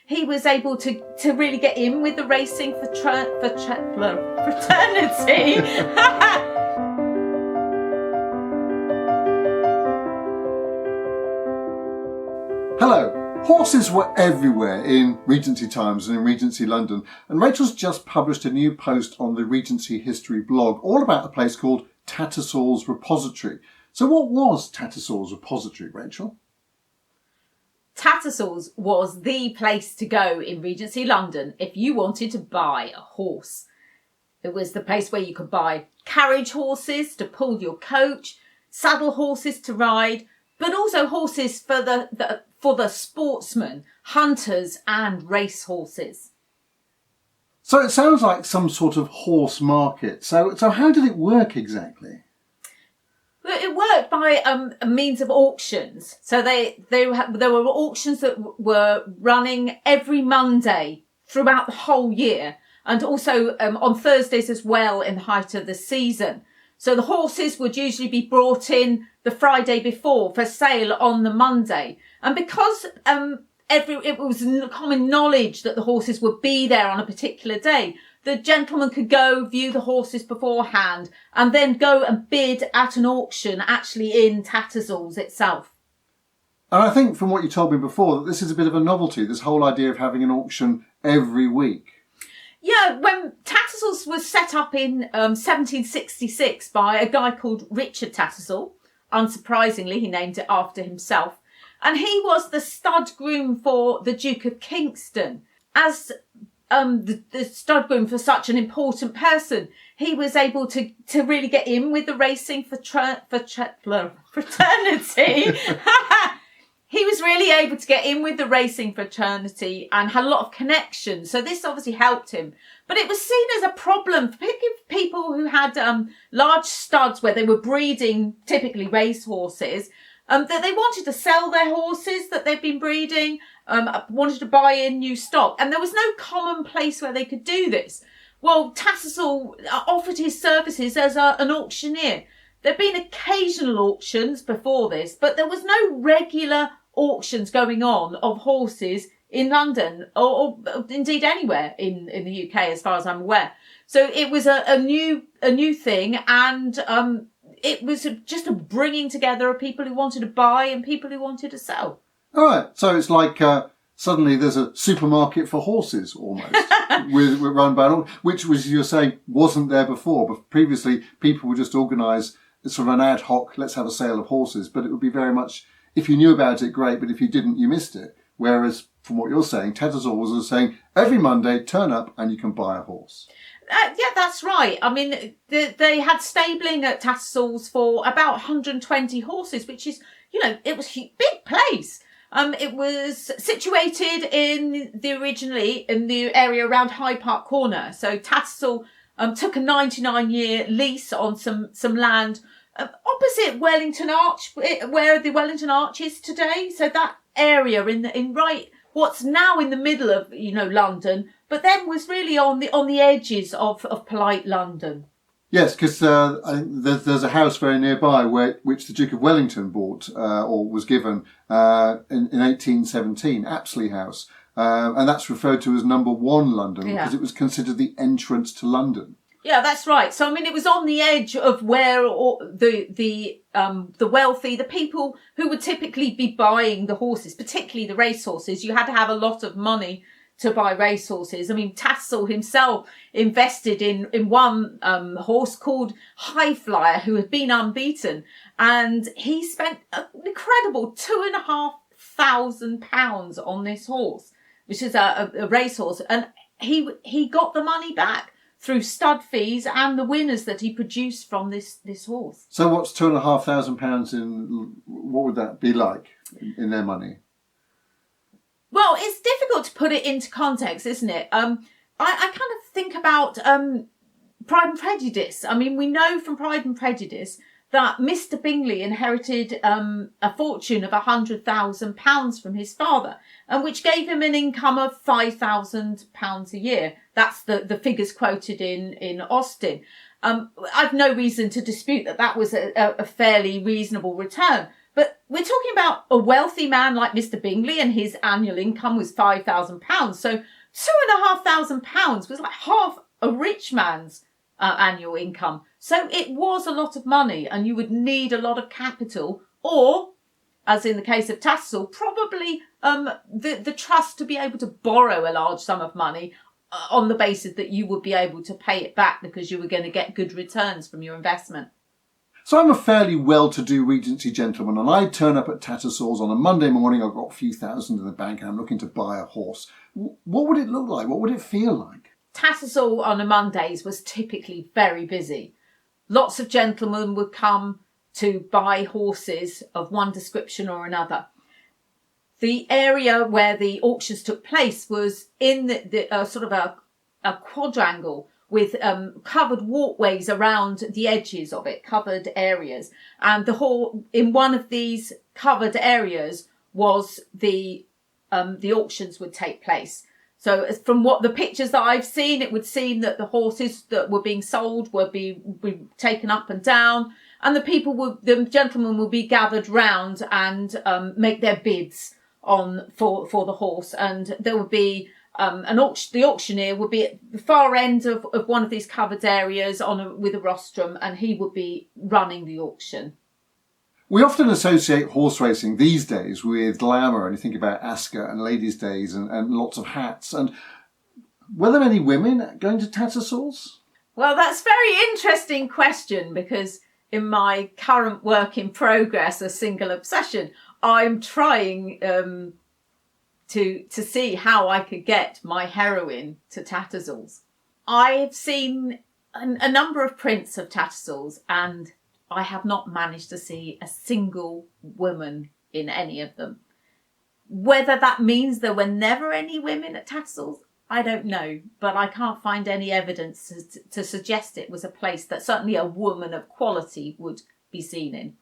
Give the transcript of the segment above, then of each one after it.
he was able to really get in with the racing fraternity. Hello. Horses were everywhere in Regency times and in Regency London, and Rachel's just published a new post on the Regency History blog all about a place called Tattersall's Repository. So what was Tattersall's Repository, Rachel? Tattersall's was the place to go in Regency London if you wanted to buy a horse. It was the place where you could buy carriage horses to pull your coach, saddle horses to ride, but also horses for the sportsmen, hunters and race horses. So it sounds like some sort of horse market. So how did it work exactly? It worked by a means of auctions. So there were auctions that were running every Monday throughout the whole year, and also on Thursdays as well in the height of the season. So the horses would usually be brought in the Friday before for sale on the Monday. And because it was common knowledge that the horses would be there on a particular day, the gentleman could go view the horses beforehand and then go and bid at an auction actually in Tattersall's itself. And I think from what you told me before that this is a bit of a novelty, this whole idea of having an auction every week. Yeah, when Tattersall's was set up in 1766 by a guy called Richard Tattersall, unsurprisingly, he named it after himself, and he was the stud groom for the Duke of Kingston. As the stud groom for such an important person, he was able to really get in with the racing fraternity. He was really able to get in with the racing fraternity and had a lot of connections. So this obviously helped him. But it was seen as a problem for people who had large studs where they were breeding typically race horses, that they wanted to sell their horses that they'd been breeding, wanted to buy in new stock. And there was no common place where they could do this. Well, Tattersall offered his services as an auctioneer. There'd been occasional auctions before this, but there was no regular auctions going on of horses in London or indeed anywhere in the UK as far as I'm aware. So it was a new thing, and it was just a bringing together of people who wanted to buy and people who wanted to sell. All right, so it's like suddenly there's a supermarket for horses almost, with run by which was, you're saying, wasn't there before. But previously people would just organise sort of an ad hoc, let's have a sale of horses, but it would be very much, if you knew about it, great, but if you didn't, you missed it. Whereas, from what you're saying, Tattersall was saying, every Monday, turn up and you can buy a horse. Yeah, that's right. I mean, they had stabling at Tattersall's for about 120 horses, which is, it was a big place. It was situated originally in the area around Hyde Park Corner. So Tattersall took a 99-year lease on some land opposite Wellington Arch, where the Wellington Arch is today. So that area in right, what's now in the middle of London, but then was really on the edges of polite London. Yes, because I think there's a house very nearby which the Duke of Wellington bought or was given in 1817, Apsley House. And that's referred to as number 1 London because it was considered the entrance to London. Yeah, that's right. So, I mean, it was on the edge of where the wealthy, the people who would typically be buying the horses, particularly the race horses. You had to have a lot of money to buy race horses. I mean, Tattersall himself invested in one horse called Highflyer, who had been unbeaten, and he spent an incredible £2,500 on this horse, which is a racehorse, and he got the money back through stud fees and the winners that he produced from this horse. So what's £2,500 in, what would that be like in their money? Well, it's difficult to put it into context, isn't it? I kind of think about Pride and Prejudice. I mean, we know from Pride and Prejudice that Mr. Bingley inherited a fortune of £100,000 from his father, and which gave him an income of £5,000 a year. That's the figures quoted in Austin. I've no reason to dispute that was a fairly reasonable return. But we're talking about a wealthy man like Mr. Bingley, and his annual income was £5,000. So £2,500 was like half a rich man's annual income. So it was a lot of money, and you would need a lot of capital, or, as in the case of Tattersall, probably the trust to be able to borrow a large sum of money on the basis that you would be able to pay it back because you were going to get good returns from your investment. So I'm a fairly well-to-do Regency gentleman, and I turn up at Tattersall's on a Monday morning. I've got a few thousand in the bank and I'm looking to buy a horse. What would it look like? What would it feel like? Tattersall on a Mondays was typically very busy. Lots of gentlemen would come to buy horses of one description or another. The area where the auctions took place was in the sort of a quadrangle with covered walkways around the edges of it, covered areas. And in one of these covered areas was the auctions would take place. So from what the pictures that I've seen, it would seem that the horses that were being sold would be taken up and down, and the gentlemen would be gathered round and make their bids for the horse, and there would be the auctioneer would be at the far end of one of these covered areas with a rostrum, and he would be running the auction. We often associate horse racing these days with glamour, and you think about Ascot and Ladies' Days and lots of hats. And were there many women going to Tattersall's? Well, that's a very interesting question, because in my current work in progress, A Single Obsession, I'm trying to see how I could get my heroine to Tattersall's. I've seen a number of prints of Tattersall's, and I have not managed to see a single woman in any of them. Whether that means there were never any women at Tattersall's, I don't know, but I can't find any evidence to suggest it was a place that certainly a woman of quality would be seen in.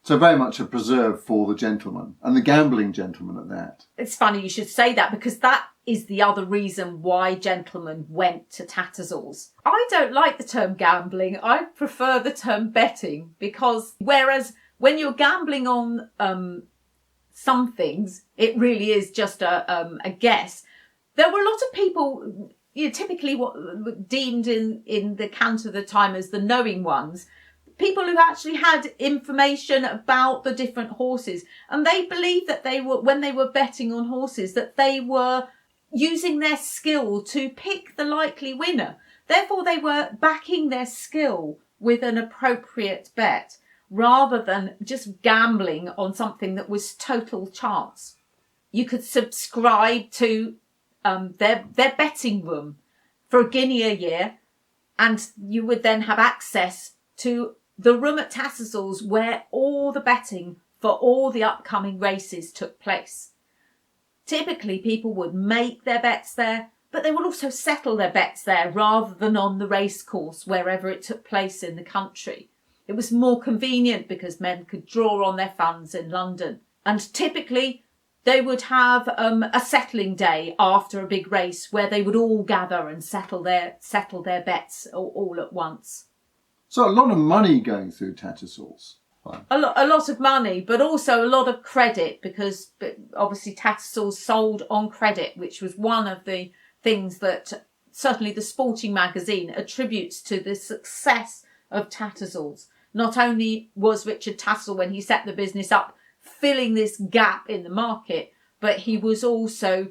So very much a preserve for the gentleman, and the gambling gentleman at that. It's funny you should say that, because that is the other reason why gentlemen went to Tattersall's. I don't like the term gambling. I prefer the term betting, because whereas when you're gambling on some things, it really is just a guess. There were a lot of people, typically what were deemed in the cant of the time as the knowing ones, people who actually had information about the different horses, and they believed that when they were betting on horses, that they were using their skill to pick the likely winner. Therefore, they were backing their skill with an appropriate bet, rather than just gambling on something that was total chance. You could subscribe to their betting room for a guinea a year, and you would then have access to the room at Tattersall's where all the betting for all the upcoming races took place. Typically, people would make their bets there, but they would also settle their bets there rather than on the race course wherever it took place in the country. It was more convenient because men could draw on their funds in London. And typically, they would have a settling day after a big race where they would all gather and settle their bets all at once. So a lot of money going through Tattersall's. A lot of money, but also a lot of credit, because obviously Tattersall's sold on credit, which was one of the things that certainly the Sporting magazine attributes to the success of Tattersall's. Not only was Richard Tattersall, when he set the business up, filling this gap in the market, but he was also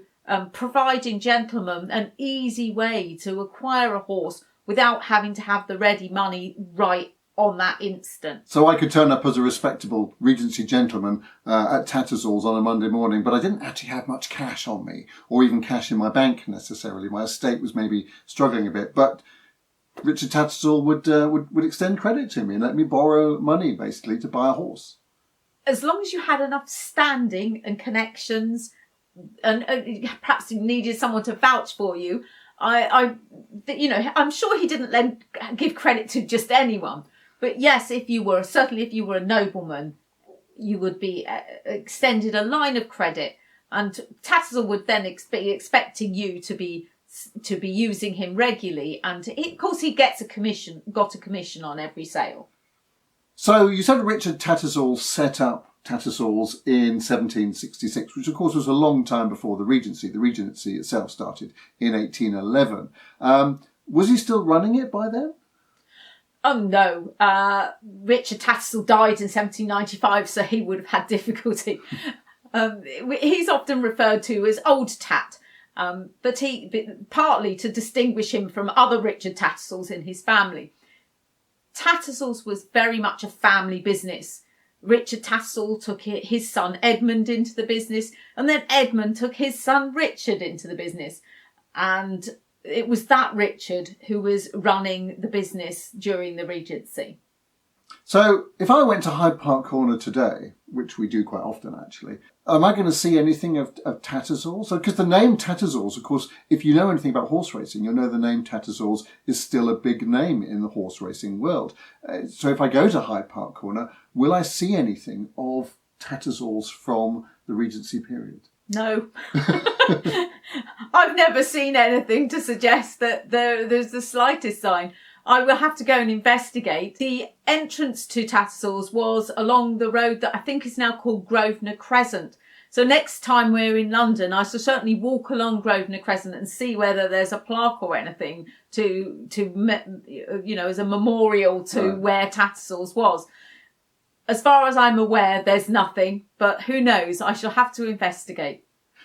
providing gentlemen an easy way to acquire a horse without having to have the ready money right on that instant. So I could turn up as a respectable Regency gentleman at Tattersall's on a Monday morning, but I didn't actually have much cash on me, or even cash in my bank necessarily. My estate was maybe struggling a bit, but Richard Tattersall would extend credit to me and let me borrow money, basically, to buy a horse. As long as you had enough standing and connections, and perhaps you needed someone to vouch for you, I'm sure he didn't give credit to just anyone. But yes, if you were a nobleman, you would be extended a line of credit, and Tattersall would then be expecting you to be using him regularly, and of course he got a commission on every sale. So you said Richard Tattersall set up Tattersalls in 1766, which of course was a long time before the Regency. The Regency itself started in 1811. Was he still running it by then? Oh no, Richard Tattersall died in 1795, so he would have had difficulty. He's often referred to as Old Tat, but partly to distinguish him from other Richard Tattersall's in his family. Tattersall's was very much a family business. Richard Tattersall took his son Edmund into the business, and then Edmund took his son Richard into the business. And it was that Richard who was running the business during the Regency. So if I went to Hyde Park Corner today, which we do quite often actually, am I going to see anything of Tattersalls? So, because the name Tattersalls, of course, if you know anything about horse racing, you'll know the name Tattersalls is still a big name in the horse racing world. So if I go to Hyde Park Corner, will I see anything of Tattersalls from the Regency period? No. I've never seen anything to suggest that there's the slightest sign. I will have to go and investigate. The entrance to Tattersalls was along the road that I think is now called Grosvenor Crescent. So next time we're in London, I shall certainly walk along Grosvenor Crescent and see whether there's a plaque or anything to as a memorial to where Tattersalls was. As far as I'm aware, there's nothing, but who knows? I shall have to investigate.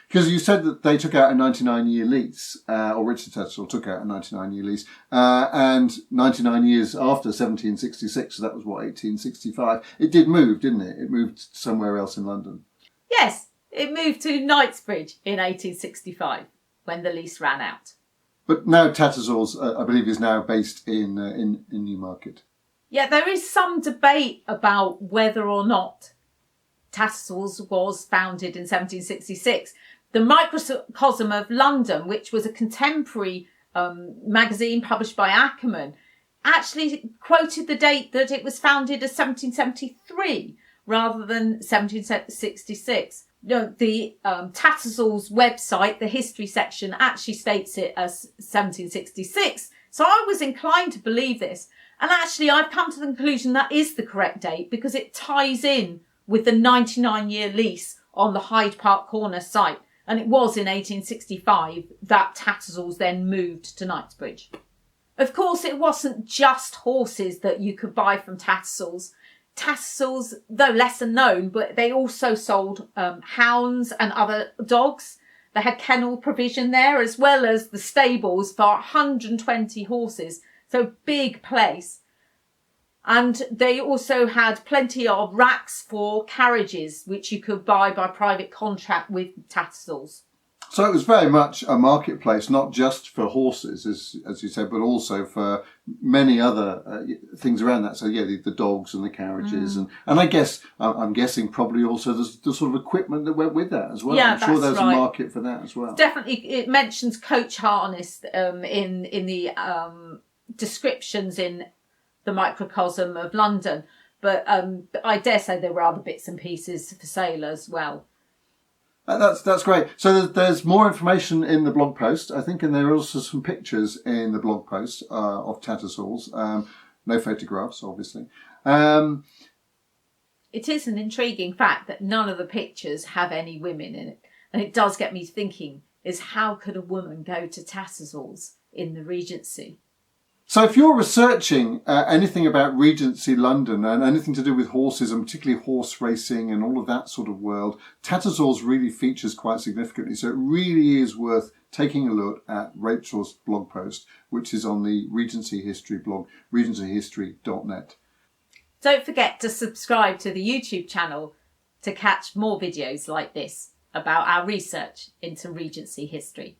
Because you said that they took out a 99-year lease, or Richard Tattersall took out a 99-year lease, and 99 years after 1766, so that was what, 1865, it did move, didn't it? It moved somewhere else in London. Yes, it moved to Knightsbridge in 1865 when the lease ran out. But now Tattersall's, I believe, is now based in Newmarket. Yeah, there is some debate about whether or not Tattersall's was founded in 1766. The Microcosm of London, which was a contemporary magazine published by Ackerman, actually quoted the date that it was founded as 1773 rather than 1766. The Tattersall's website, the history section, actually states it as 1766. So I was inclined to believe this. And actually, I've come to the conclusion that is the correct date because it ties in with the 99-year lease on the Hyde Park Corner site. And it was in 1865 that Tattersall's then moved to Knightsbridge. Of course, it wasn't just horses that you could buy from Tattersall's. Tattersall's, though lesser known, but they also sold hounds and other dogs. They had kennel provision there, as well as the stables for 120 horses. So big place. And they also had plenty of racks for carriages, which you could buy by private contract with Tattersall's. So it was very much a marketplace, not just for horses, as you said, but also for many other things around that. So yeah, the dogs and the carriages, and I guess I'm guessing probably also the sort of equipment that went with that as well. Yeah, I'm sure there's right. a market for that as well. Definitely, it mentions coach harness in the descriptions in the Microcosm of London, but I dare say there were other bits and pieces for sale as well. That's great. So there's more information in the blog post, I think, and there are also some pictures in the blog post of Tattersall's. No photographs, obviously. It is an intriguing fact that none of the pictures have any women in it, and it does get me thinking: is how could a woman go to Tattersall's in the Regency? So if you're researching anything about Regency London and anything to do with horses and particularly horse racing and all of that sort of world, Tattersall's really features quite significantly. So it really is worth taking a look at Rachel's blog post, which is on the Regency History blog, regencyhistory.net. Don't forget to subscribe to the YouTube channel to catch more videos like this about our research into Regency history.